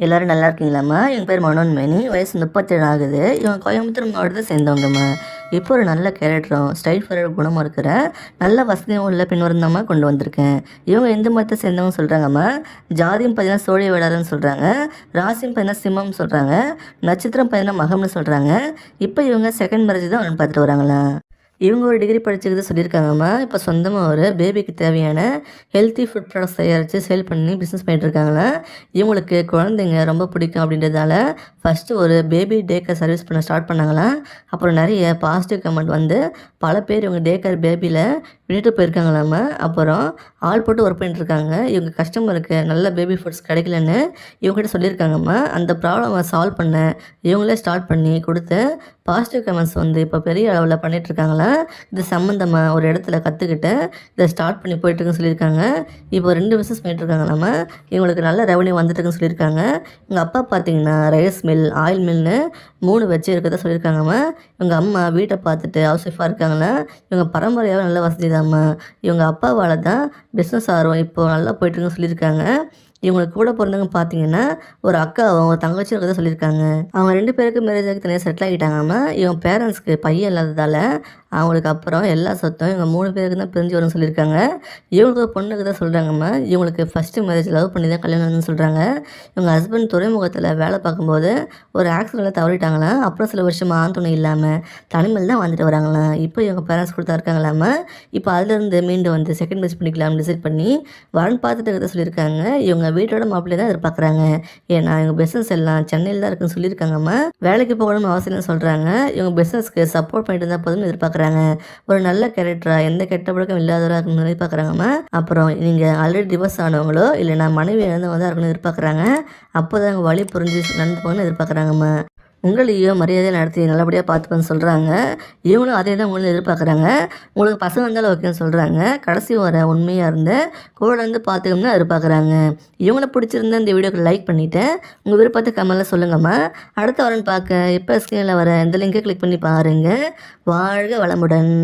எல்லோரும் நல்லா இருக்கீங்களாம்மா? என் பேர் மனோன்மணி. வயசு 37 ஆகுது. இவங்க கோயம்புத்தூர் மாவட்டத்தை சேர்ந்தவங்கம்மா. இப்போ ஒரு நல்ல கேரக்டரும் ஸ்டைல் ஃபார்வர்ட் குணமும் இருக்கிற நல்ல வசதியும் உள்ள பின்வருந்தம்மா கொண்டு வந்திருக்கேன். இவங்க எந்த மதத்தை சேர்ந்தவங்க சொல்கிறாங்கம்மா. ஜாதியும் பார்த்தீங்கன்னா சோழிய வேளாளர்னு சொல்கிறாங்க. ராசியும் பார்த்தீங்கன்னா சிம்மம்னு சொல்கிறாங்க. நட்சத்திரம் பார்த்தீங்கன்னா மகம்னு சொல்கிறாங்க. இப்போ இவங்க செகண்ட் மேரேஜ் தான் பார்த்துட்டு வராங்களா. இவங்க ஒரு டிகிரி படிச்சுக்கிது சொல்லியிருக்காங்கம்மா. இப்போ சொந்தமாக ஒரு பேபிக்கு தேவையான ஹெல்த்தி ஃபுட் ப்ராடக்ட்ஸ் தயாரித்து சேல் பண்ணி பிஸ்னஸ் பண்ணிகிட்ருக்காங்களா. இவங்களுக்கு குழந்தைங்க ரொம்ப பிடிக்கும் அப்படின்றதால ஃபஸ்ட்டு ஒரு பேபி டே கேர் சர்வீஸ் பண்ண ஸ்டார்ட் பண்ணாங்களாம். அப்புறம் நிறைய பாசிட்டிவ் கமெண்ட் வந்து பல பேர் இவங்க டே கேர் பேபியில் விட்டுட்டு போயிருக்காங்களாம்மா. அப்புறம் ஆள் போட்டு ஒர்க் பண்ணிட்டுருக்காங்க. இவங்க கஸ்டமருக்கு நல்ல பேபி ஃபுட்ஸ் கிடைக்கலன்னு இவங்ககிட்ட சொல்லியிருக்காங்கம்மா. அந்த ப்ராப்ளமை சால்வ் பண்ண இவங்களே ஸ்டார்ட் பண்ணி கொடுத்து பாசிட்டிவ் கமெண்ட்ஸ் வந்து இப்போ பெரிய அளவில் பண்ணிகிட்ருக்காங்களா. இது சம்மந்தமாக ஒரு இடத்துல கற்றுக்கிட்டு இதை ஸ்டார்ட் பண்ணி போயிட்டுருக்குன்னு சொல்லியிருக்காங்க. இப்போ 2 பிஸ்னஸ் பண்ணிகிட்ருக்காங்களாம்மா. இவங்களுக்கு நல்ல ரெவன்யூ வந்துட்டுருக்குன்னு சொல்லியிருக்காங்க. எங்கள் அப்பா பார்த்தீங்கன்னா ரைஸ் மில், ஆயில் மில்னு 3 வச்சு இருக்கிறதா சொல்லியிருக்காங்கம்மா. இவங்க அம்மா வீட்டை பார்த்துட்டு ஹவுஸ் ஒய்ஃபாக இருக்காங்களா. இவங்க பரம்பரையாகவே நல்ல வசதி தான்மா. இவங்க அப்பாவால் தான் பிஸ்னஸ் ஆர்வம் இப்போது நல்லா போயிட்டுருக்குன்னு சொல்லியிருக்காங்க. இவங்களுக்கு கூட பிறந்தவங்க பார்த்தீங்கன்னா ஒரு அக்காவும் ஒரு தங்கச்சியும் இருக்கிறதா சொல்லியிருக்காங்க. அவங்க 2 பேருக்கு மேரேஜ் ஆகி தனியாக செட்டில் ஆகிட்டாங்கம்மா. இவங்க பேரண்ட்ஸ்க்கு பையன் இல்லாததால் அவங்களுக்கு அப்புறம் எல்லா சொத்தும் இவங்க 3 பேருக்கு தான் பிரிஞ்சு வரும்னு சொல்லியிருக்காங்க. இவங்களுக்கு ஒரு பொண்ணுக்கு தான் சொல்கிறாங்கம்மா. இவங்களுக்கு ஃபஸ்ட்டு மேரேஜ் லவ் பண்ணி தான் கல்யாணம்னு சொல்கிறாங்க. இவங்க ஹஸ்பண்ட் துறைமுகத்தில் வேலை பார்க்கும்போது ஒரு ஆக்சிடெண்ட்டில் தவறிட்டாங்களாம். அப்புறம் சில வருஷமாக ஆண் துணை இல்லாமல் தனிமையில் தான் வந்துட்டு வராங்களாம். இப்போ இவங்க பேரண்ட்ஸ் கொடுத்தா இருக்காங்களாம்மா. இப்போ அதுலேருந்து மீண்டும் வந்து செகண்ட் மேரேஜ் பண்ணிக்கலாம்னு டிசைட் பண்ணி வரன் பார்த்துட்டு இருக்கிறத சொல்லியிருக்காங்க. இவங்க வீட்டோட மாப்பிள்ளை தான் எதிர்பார்க்குறாங்க. ஏன்னா இவங்க பிஸ்னஸ் எல்லாம் சென்னையில் தான் இருக்குன்னு சொல்லியிருக்காங்கம்மா. வேலைக்கு போகணும்னு அவசியம் சொல்கிறாங்க. இவங்க பிஸ்னஸ்க்கு சப்போர்ட் பண்ணிட்டு இருந்தால் போதும்னு எதிர்பார்க்குறாங்க. ஒரு நல்ல கேரக்டராக எந்த கெட்ட பழக்கம் இல்லாதவராக இருக்கணும்னு எதிர்பார்க்குறாங்கம்மா. அப்புறம் நீங்கள் ஆல்ரெடி டிவோர்ஸ் ஆனவங்களோ இல்லைனா மனைவி இழந்தவங்க தான் இருக்கணும்னு எதிர்பார்க்குறாங்க. அப்போ தான் அவங்க வழி புரிஞ்சு நடந்து போகணும்னு எதிர்பார்க்குறாங்கம்மா. உங்களையும் மரியாதையை நடத்தி நல்லபடியாக பார்த்துப்பேன்னு சொல்கிறாங்க. இவங்களும் அதே தான் உங்களுக்கு எதிர்பார்க்குறாங்க. உங்களுக்கு பசங்க இருந்தாலும் ஓகேன்னு சொல்கிறாங்க. கடைசி வர உண்மையாக இருந்து கூட இருந்து பார்த்துக்கணும்னு எதிர்பார்க்குறாங்க. இவங்கள பிடிச்சிருந்தா இந்த வீடியோக்கு லைக் பண்ணிவிட்டேன். உங்கள் விருப்பத்தை கமெண்ட்டில் சொல்லுங்கம்மா. அடுத்த வாரம் பார்க்க இப்போ ஸ்க்ரீனில் வர இந்த லிங்கை கிளிக் பண்ணி பாருங்கள். வாழ்க வளமுடன்.